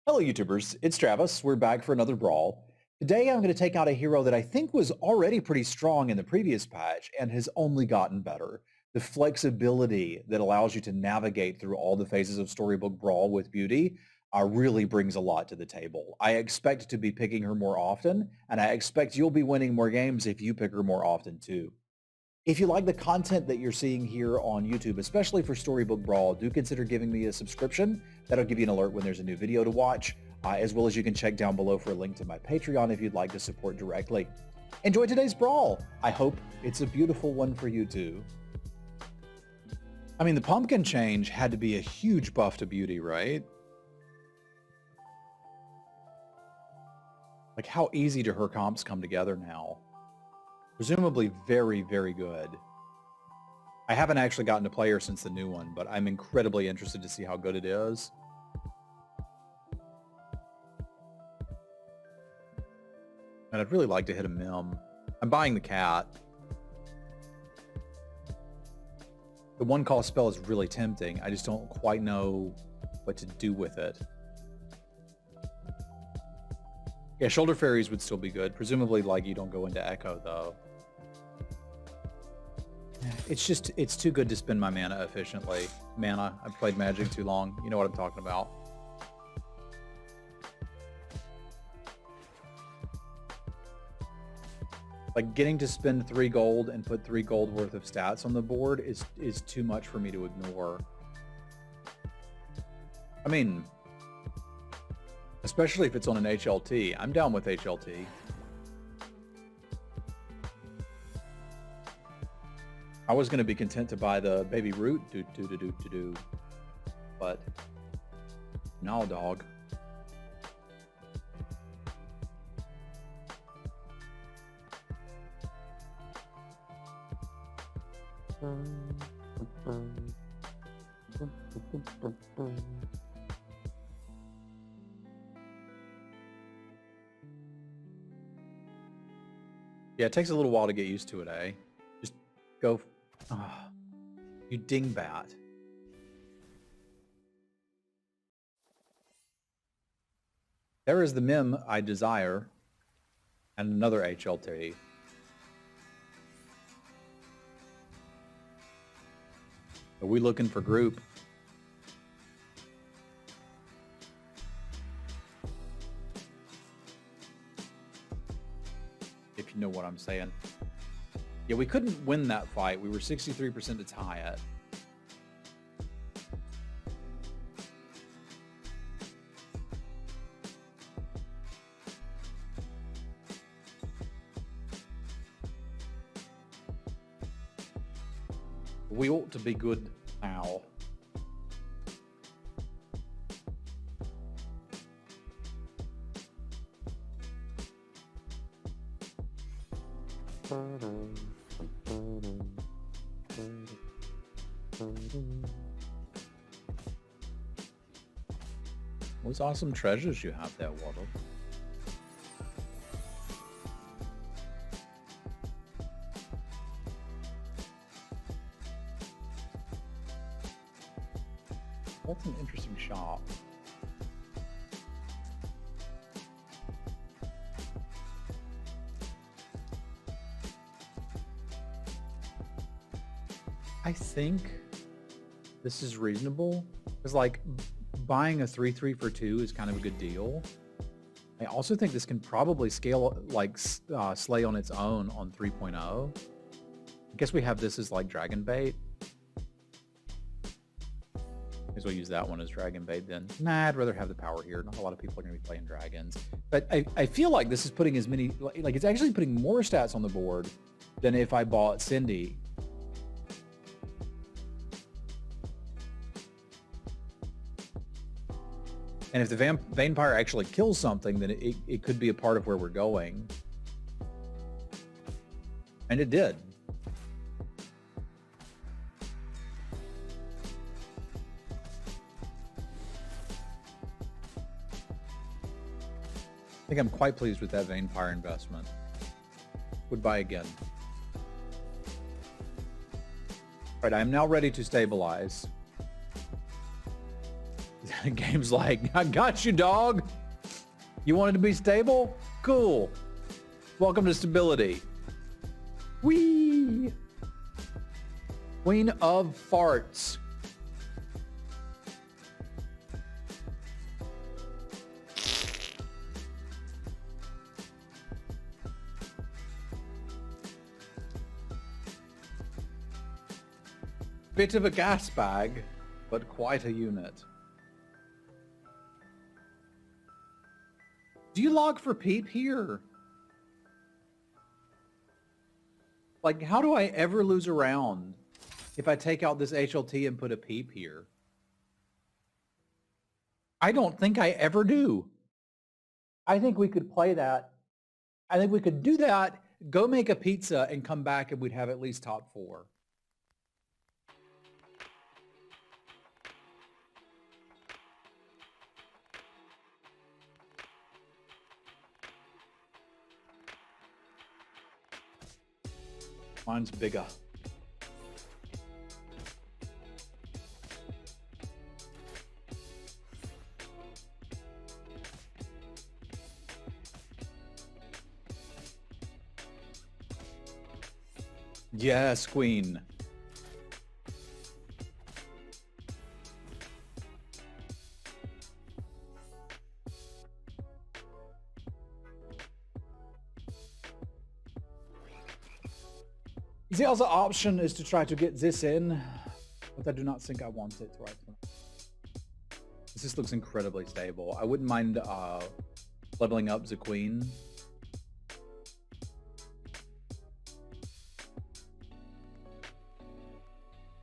Hello YouTubers, it's Travis. We're back for another brawl. Today I'm going to take out a hero that I think was already pretty strong in the previous patch and has only gotten better. The flexibility that allows you to navigate through all the phases of Storybook Brawl with beauty really brings a lot to the table. I expect to be picking her more often, and I expect you'll be winning more games if you pick her more often too. If you like the content that you're seeing here on YouTube, especially for Storybook Brawl, do consider giving me a subscription. That'll give you an alert when there's a new video to watch, as well as you can check down below for a link to my Patreon if you'd like to support directly. Enjoy today's brawl. I hope it's a beautiful one for you too. I mean, the pumpkin change had to be a huge buff to beauty, right? Like, how easy do her comps come together now? Presumably very, very good. I haven't actually gotten to play her since the new one, but I'm incredibly interested to see how good it is. And I'd really like to hit a mem. I'm buying the cat. The one cost spell is really tempting. I just don't quite know what to do with it. Yeah, shoulder fairies would still be good. Presumably, like, you don't go into echo though. It's too good to spend my mana efficiently. I've played Magic too long. You know what I'm talking about. Like, getting to spend 3 gold and put 3 gold worth of stats on the board is too much for me to ignore. I mean, especially if it's on an HLT. I'm down with HLT. I was going to be content to buy the baby root, but no, dog. Yeah, it takes a little while to get used to it, eh? Just go. Oh, you dingbat. There is the mem I desire, and another HLT. Are we looking for group? If you know what I'm saying. Yeah, we couldn't win that fight. We were 63% to tie it. We ought to be good now. What awesome treasures you have there, Waddle. That's an interesting shop. I think this is reasonable. Because, like, buying a 3/3 for 2 is kind of a good deal. I also think this can probably scale, like, Slay on its own on 3.0. I guess we have this as, like, Dragon Bait. As well use that one as Dragon Bait then. Nah, I'd rather have the power here. Not a lot of people are going to be playing dragons. But I feel like this is putting as many... Like, it's actually putting more stats on the board than if I bought Cindy. And if the Vampire actually kills something, then it could be a part of where we're going. And it did. I think I'm quite pleased with that Vampire investment. Would buy again. All right, I am now ready to stabilize. Game's like, I got you, dog. You wanted to be stable? Cool. Welcome to stability. Whee! Queen of Farts. Bit of a gas bag, but quite a unit. Do you log for peep here? Like, how do I ever lose a round if I take out this HLT and put a peep here? I don't think I ever do. I think we could play that. I think we could do that, go make a pizza, and come back and we'd have at least top 4. Mine's bigger. Yes, queen. The other option is to try to get this in, but I do not think I want it right now. This looks incredibly stable. I wouldn't mind leveling up the queen.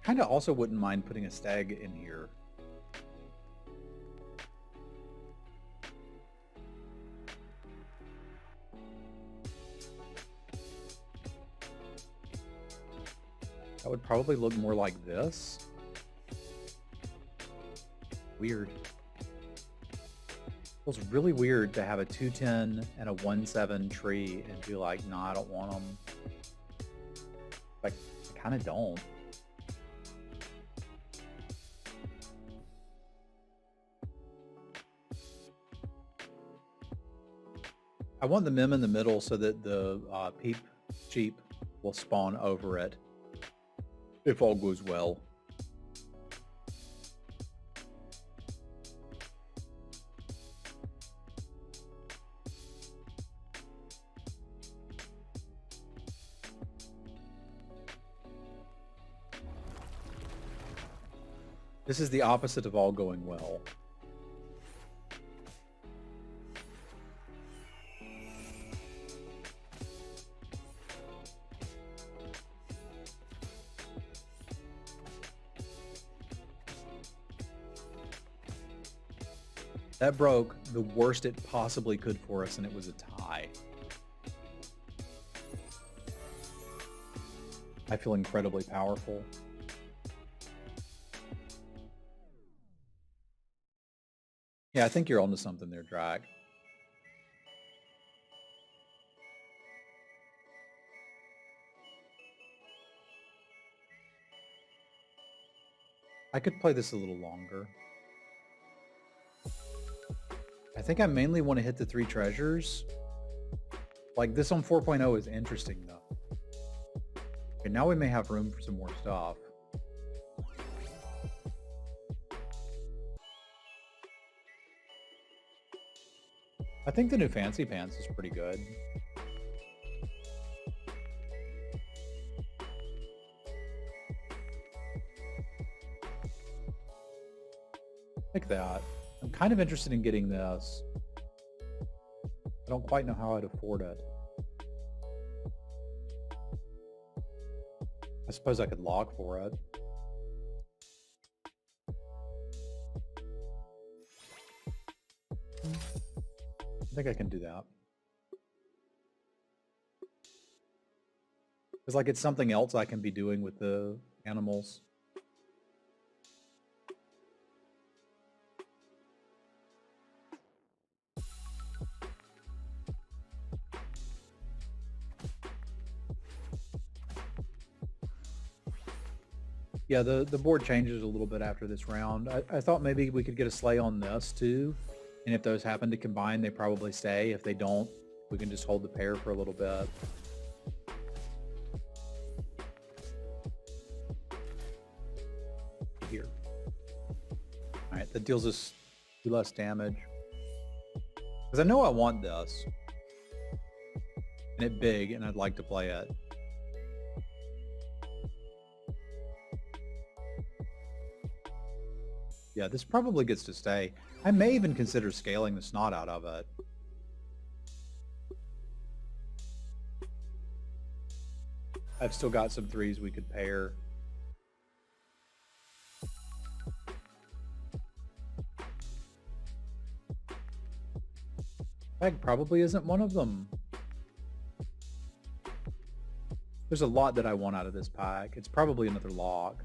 Kind of also wouldn't mind putting a stag in here. That would probably look more like this. Weird. Feels really weird to have a 210 and a 1-7 tree and be like, nah, I don't want them. Like, I kind of don't. I want the mem in the middle so that the peep sheep will spawn over it. If all goes well. This is the opposite of all going well. That broke the worst it possibly could for us, and it was a tie. I feel incredibly powerful. Yeah, I think you're onto something there, Drag. I could play this a little longer. I think I mainly want to hit the 3 treasures. Like, this on 4.0 is interesting, though. Okay, now we may have room for some more stuff. I think the new Fancy Pants is pretty good. Like that. I'm kind of interested in getting this. I don't quite know how I'd afford it. I suppose I could log for it. I think I can do that. It's like it's something else I can be doing with the animals. Yeah, the board changes a little bit after this round. I thought maybe we could get a sleigh on this too. And if those happen to combine, they probably stay. If they don't, we can just hold the pair for a little bit. Here. All right, that deals us 2 less damage. Because I know I want this. And it's big, and I'd like to play it. Yeah, this probably gets to stay. I may even consider scaling the snot out of it. I've still got some 3s we could pair. Bag probably isn't one of them. There's a lot that I want out of this pack. It's probably another log.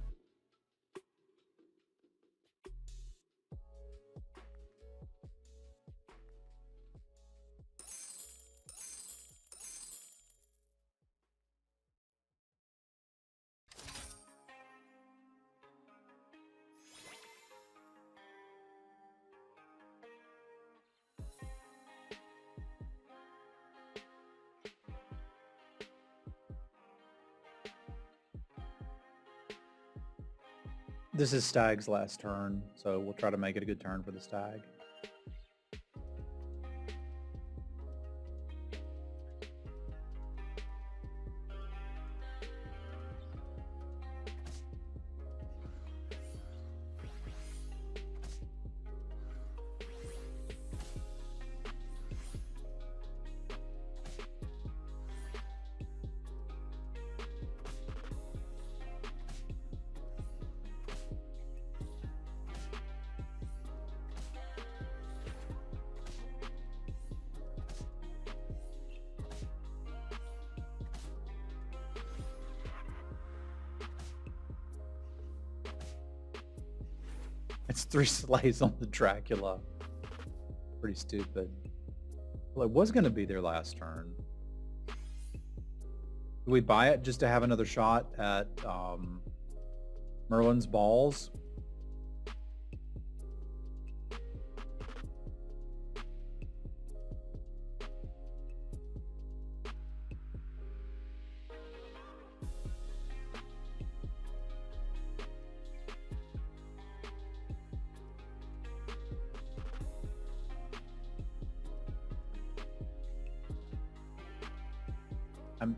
This is Stag's last turn, so we'll try to make it a good turn for the Stag. It's 3 sleighs on the Dracula. Pretty stupid. Well, it was going to be their last turn. Do we buy it just to have another shot at Merlin's balls?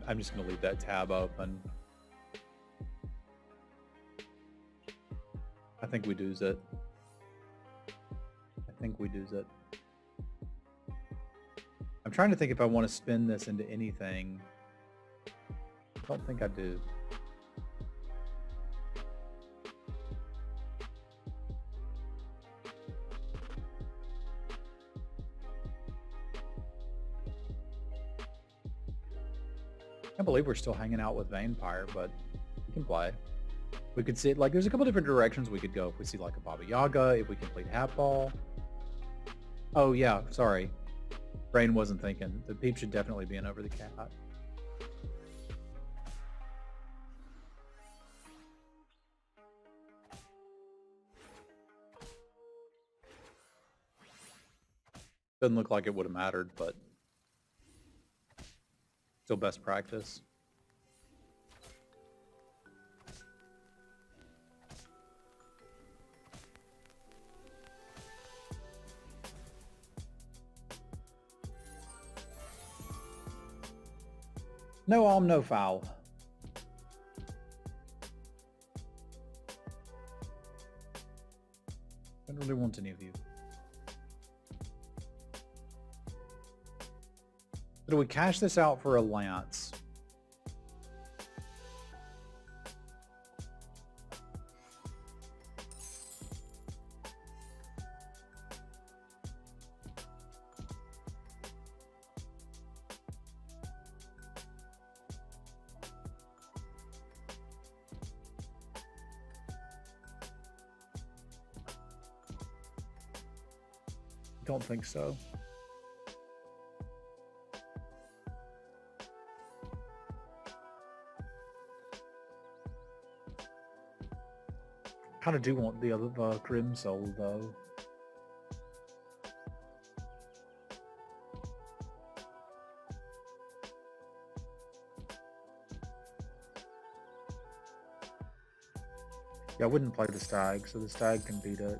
I'm just going to leave that tab open. I think we do's it. I think we do's it. I'm trying to think if I want to spin this into anything. I don't think I do. I can't believe we're still hanging out with Vampire, but we can play. We could see, like, there's a couple different directions we could go if we see, like, a Baba Yaga, if we complete Hat Ball. Oh, yeah, sorry. Brain wasn't thinking. The peep should definitely be in Over the Cat. Doesn't look like it would have mattered, but still best practice. No arm, no foul. Don't really want any of you. So do we cash this out for a lance? Don't think so. Kind of do want the other Grim Soul though. Yeah, I wouldn't play the Stag, so the Stag can beat it.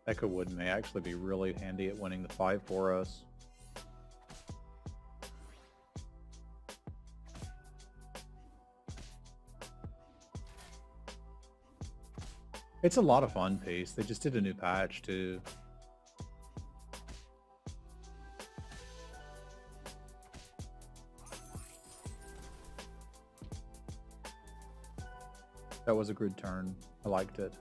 Echo Wood may actually be really handy at winning the 5 for us. It's a lot of fun piece. They just did a new patch too. That was a good turn. I liked it.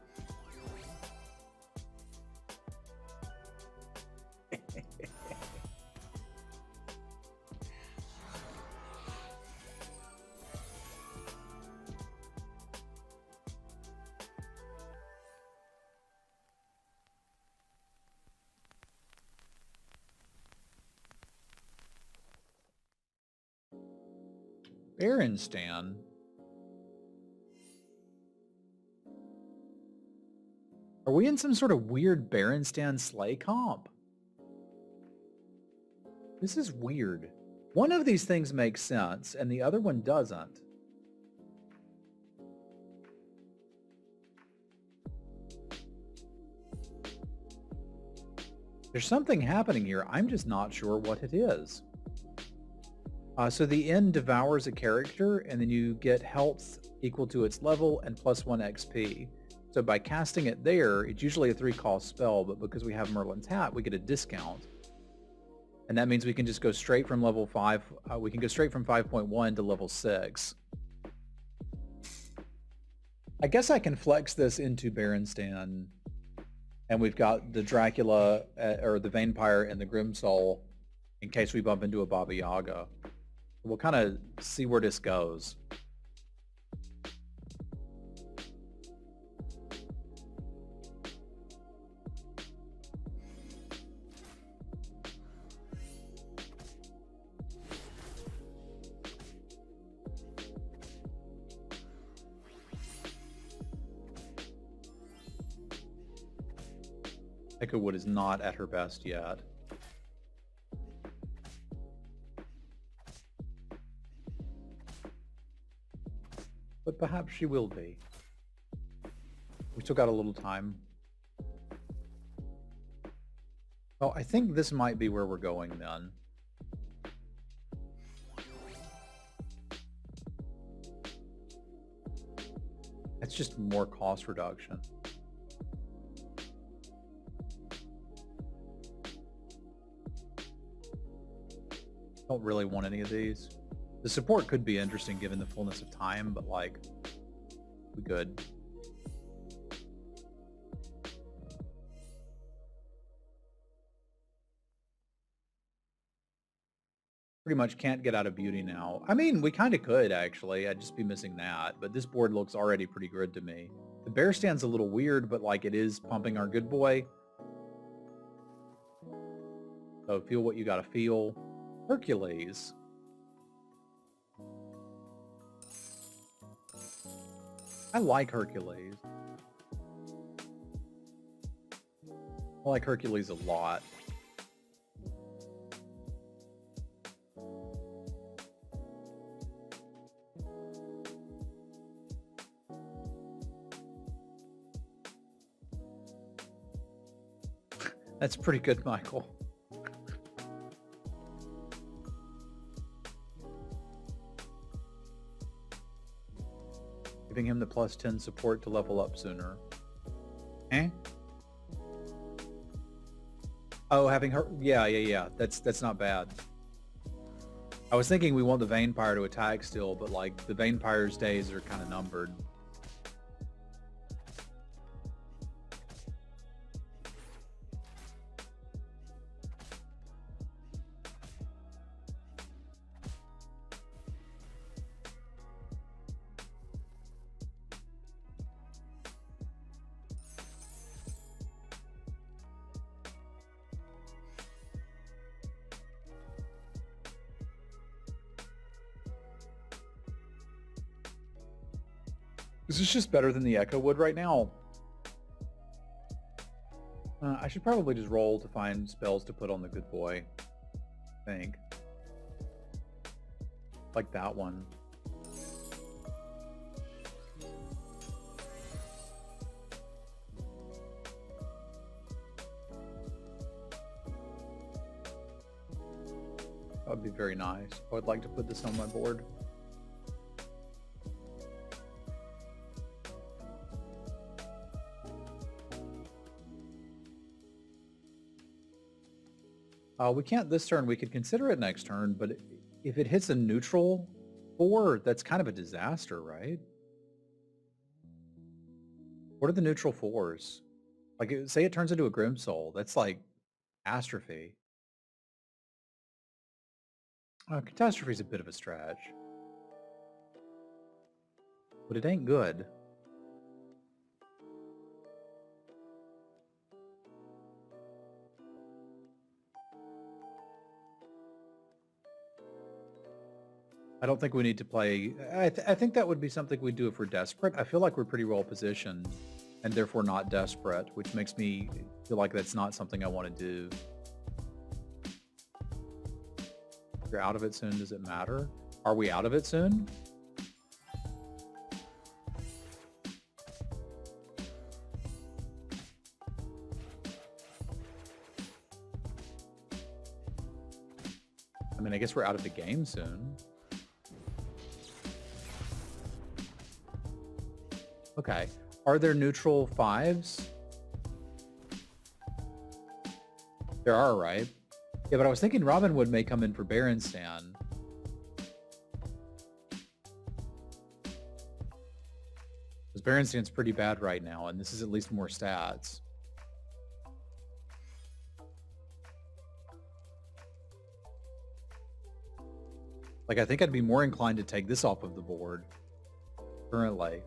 Berenstain. Are we in some sort of weird Berenstain Slay comp? This is weird. One of these things makes sense, and the other one doesn't. There's something happening here. I'm just not sure what it is. So the end devours a character, and then you get health equal to its level and +1 XP. So by casting it there, it's usually a 3-cost spell, but because we have Merlin's Hat, we get a discount. And that means we can just go straight from level 5. We can go straight from 5.1 to level 6. I guess I can flex this into Berenstain. And we've got the Dracula, or the Vampire and the Grim Soul, in case we bump into a Baba Yaga. We'll kind of see where this goes. Echo Wood is not at her best yet. But perhaps she will be. We still got a little time. Oh, I think this might be where we're going then. It's just more cost reduction. Don't really want any of these. The support could be interesting given the fullness of time, but like, we good. Pretty much can't get out of beauty now. I mean, we kind of could actually. I'd just be missing that, but this board looks already pretty good to me. The bear stand's a little weird, but like it is pumping our good boy. So feel what you gotta feel. Hercules. I like Hercules. I like Hercules a lot. That's pretty good, Michael. Giving him the +10 support to level up sooner. Eh? Oh, having her... Yeah. That's not bad. I was thinking we want the Vampire to attack still, but like the Vampire's days are kind of numbered. Is this just better than the Echo Wood right now? I should probably just roll to find spells to put on the good boy. I think. Like that one. That would be very nice. I would like to put this on my board. We can't this turn. We could consider it next turn, but if it hits a neutral 4, that's kind of a disaster, right? What are the neutral 4s? Like, say it turns into a Grim Soul. That's like catastrophe. Catastrophe is a bit of a stretch. But it ain't good. I don't think we need to play... I think that would be something we'd do if we're desperate. I feel like we're pretty well positioned and therefore not desperate, which makes me feel like that's not something I want to do. If you're out of it soon, does it matter? Are we out of it soon? I mean, I guess we're out of the game soon. Okay. Are there neutral 5s? There are, right? Yeah, but I was thinking Robinwood may come in for Berenstain. Because Berenstain's pretty bad right now, and this is at least more stats. Like, I think I'd be more inclined to take this off of the board currently.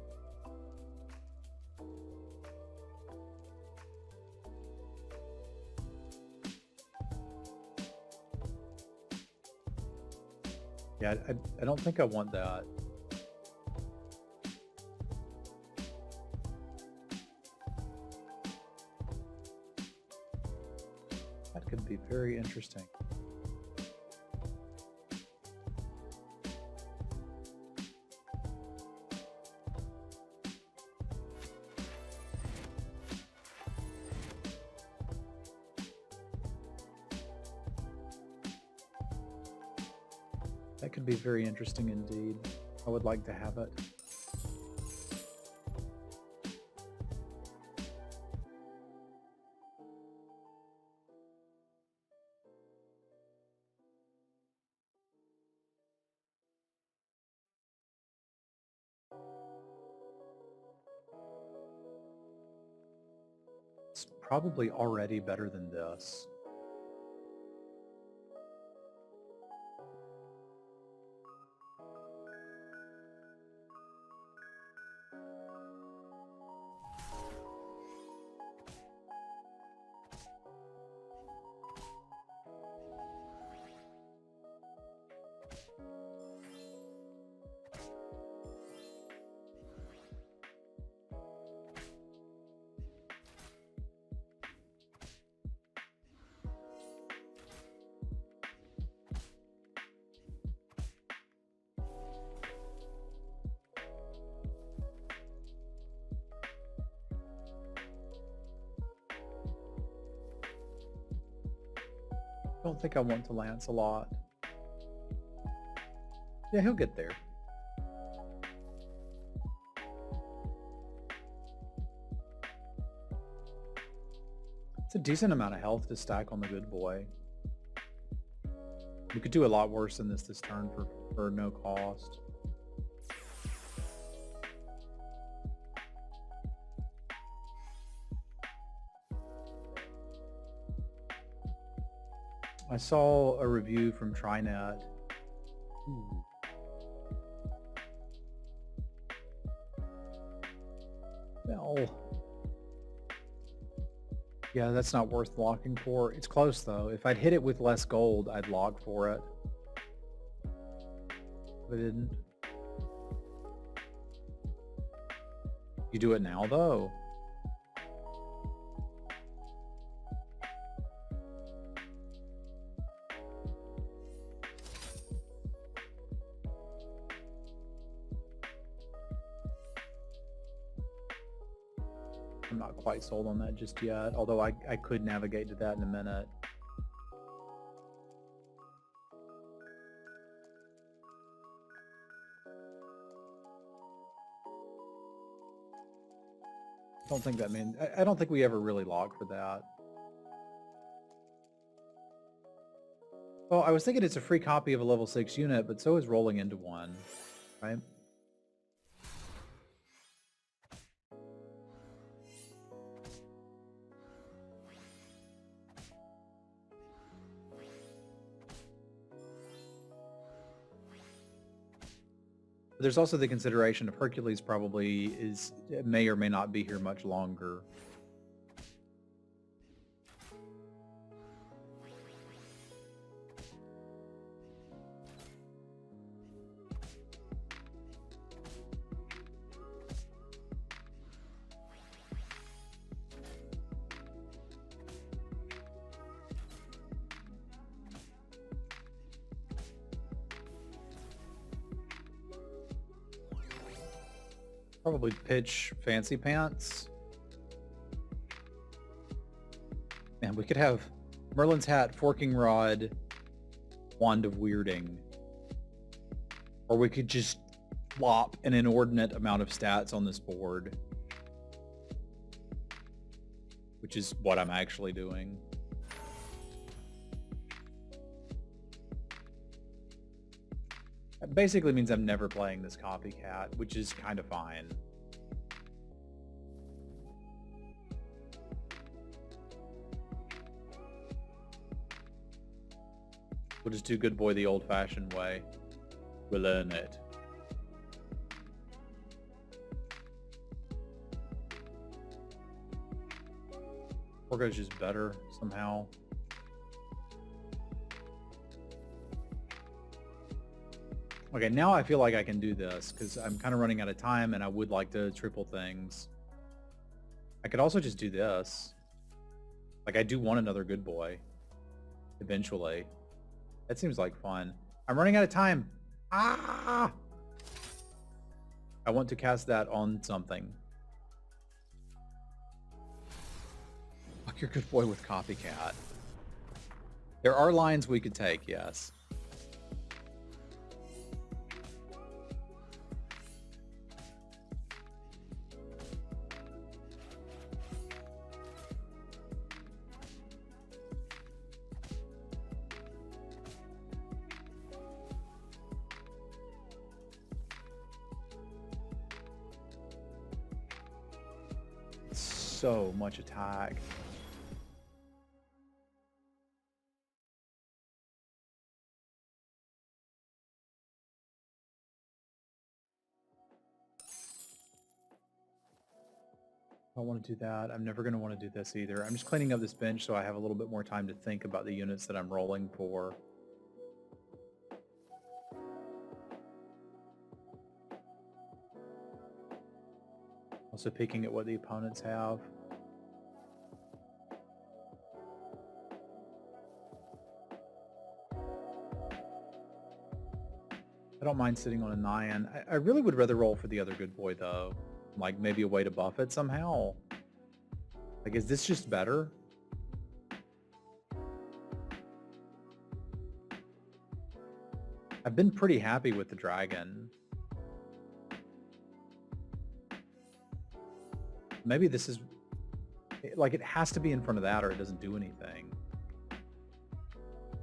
Yeah, I don't think I want that. That could be very interesting. That could be very interesting indeed. I would like to have it. It's probably already better than this. I don't think I want to Lancelot. Yeah, he'll get there. It's a decent amount of health to stack on the good boy. We could do a lot worse than this turn for no cost. I saw a review from Trinet. Ooh. Well, yeah, that's not worth locking for. It's close though. If I'd hit it with less gold, I'd log for it. But I didn't. You do it now, though. I'm not quite sold on that just yet, although I could navigate to that in a minute. Don't think that means... I don't think we ever really logged for that. Well, I was thinking it's a free copy of a level 6 unit, but so is rolling into one, right? There's also the consideration of Hercules probably may or may not be here much longer. Probably pitch Fancy Pants. Man, we could have Merlin's Hat, Forking Rod, Wand of Weirding. Or we could just flop an inordinate amount of stats on this board. Which is what I'm actually doing. That basically means I'm never playing this copycat, which is kind of fine. We'll just do Good Boy the old-fashioned way. We'll learn it. Orgo's just better somehow. Okay, now I feel like I can do this because I'm kind of running out of time and I would like to triple things. I could also just do this. Like, I do want another Good Boy. Eventually. That seems like fun. I'm running out of time. Ah! I want to cast that on something. Fuck your Good Boy with Copycat. There are lines we could take, yes. So much attack. I want to do that. I'm never going to want to do this either. I'm just cleaning up this bench so I have a little bit more time to think about the units that I'm rolling for. Also peeking at what the opponents have. I don't mind sitting on a 9. I really would rather roll for the other Good Boy, though. Like, maybe a way to buff it somehow. Like, is this just better? I've been pretty happy with the dragon. Maybe this is... Like, it has to be in front of that or it doesn't do anything.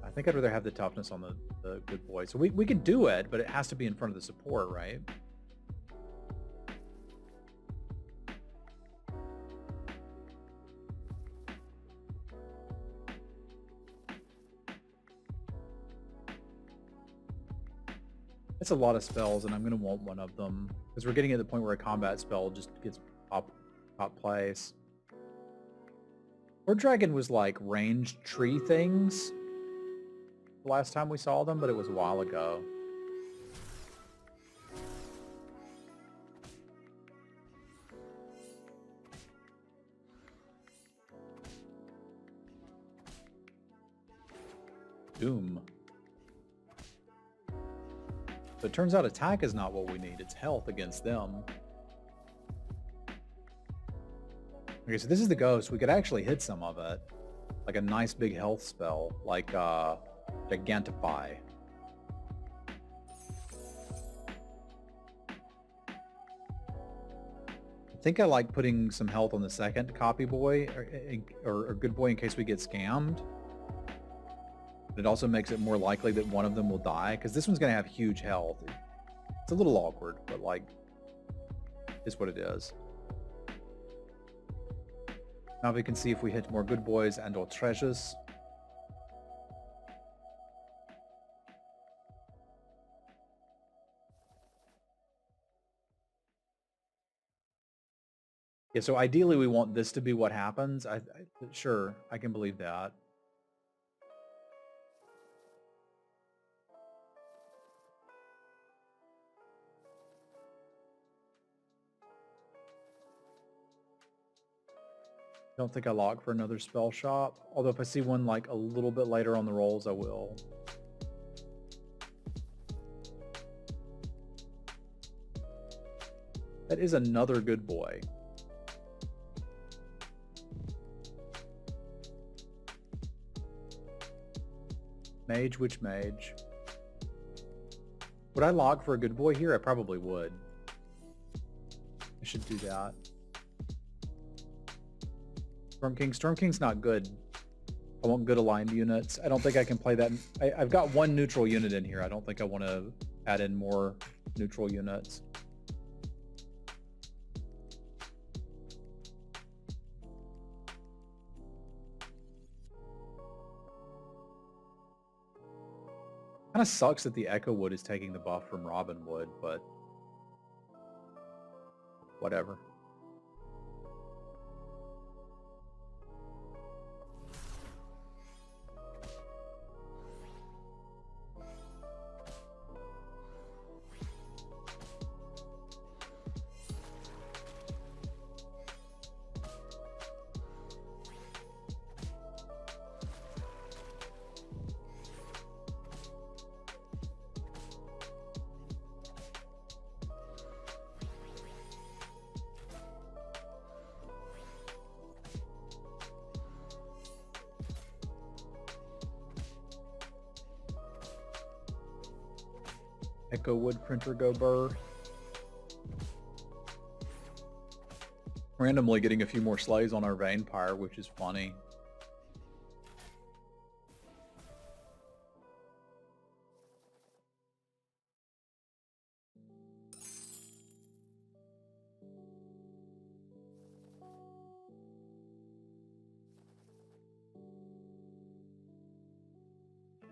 I think I'd rather have the toughness on the Good Boy. So we can do it, but it has to be in front of the support, right? It's a lot of spells, and I'm going to want one of them. Because we're getting at the point where a combat spell just gets top place. Or Dragon was like ranged tree things the last time we saw them, but it was a while ago. Doom. So it turns out attack is not what we need. It's health against them. Okay, so this is the ghost. We could actually hit some of it. Like a nice big health spell. Like Gigantify. I think I like putting some health on the second copy boy or good boy in case we get scammed. It also makes it more likely that one of them will die because this one's going to have huge health. It's a little awkward, but like, it's what it is. Now we can see if we hit more good boys and or treasures. Yeah, so ideally we want this to be what happens. Sure, I can believe that. Don't think I log for another spell shop. Although if I see one like a little bit later on the rolls, I will. That is another good boy. Mage, which mage? Would I log for a good boy here? I probably would. I should do that. Storm King. Storm King's not good. I want good aligned units. I don't think I can play that. I've got one neutral unit in here. I don't think I want to add in more neutral units. Kind of sucks that the Echo Wood is taking the buff from Robin Wood, but whatever. Echo Wood Printer go burr. Randomly getting a few more slays on our Vampire, which is funny.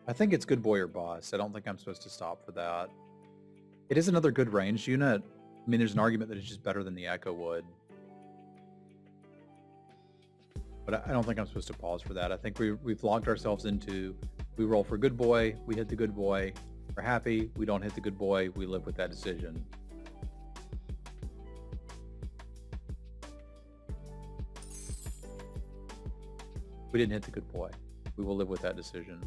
I think it's good boy or boss. I don't think I'm supposed to stop for that. It is another good ranged unit. I mean, there's an argument that it's just better than the Echo Wood. But I don't think I'm supposed to pause for that. I think we've locked ourselves into, we roll for good boy, we hit the good boy, we're happy, we don't hit the good boy, we live with that decision. We didn't hit the good boy. We will live with that decision.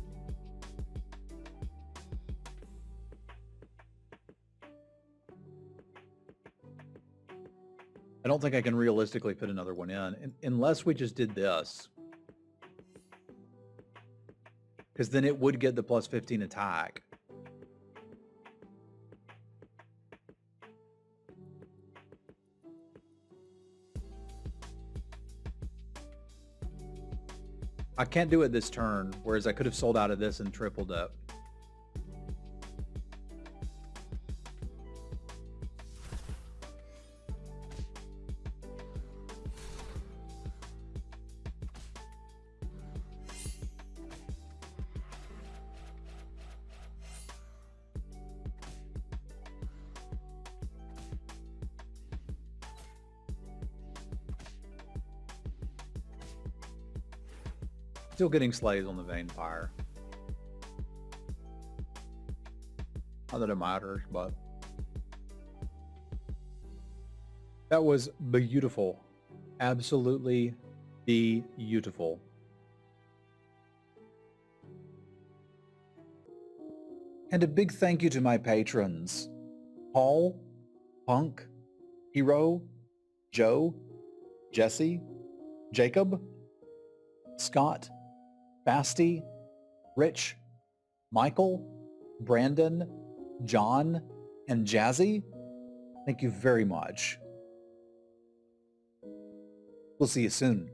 I don't think I can realistically fit another one in unless we just did this. Because then it would get the plus 15 attack. I can't do it this turn, whereas I could have sold out of this and tripled it. Still getting slays on the Vampire. Not that it matters, but that was beautiful. Absolutely beautiful. And a big thank you to my patrons, Paul, Punk, Hero, Joe, Jesse, Jacob, Scott, Basti, Rich, Michael, Brandon, John, and Jazzy. Thank you very much. We'll see you soon.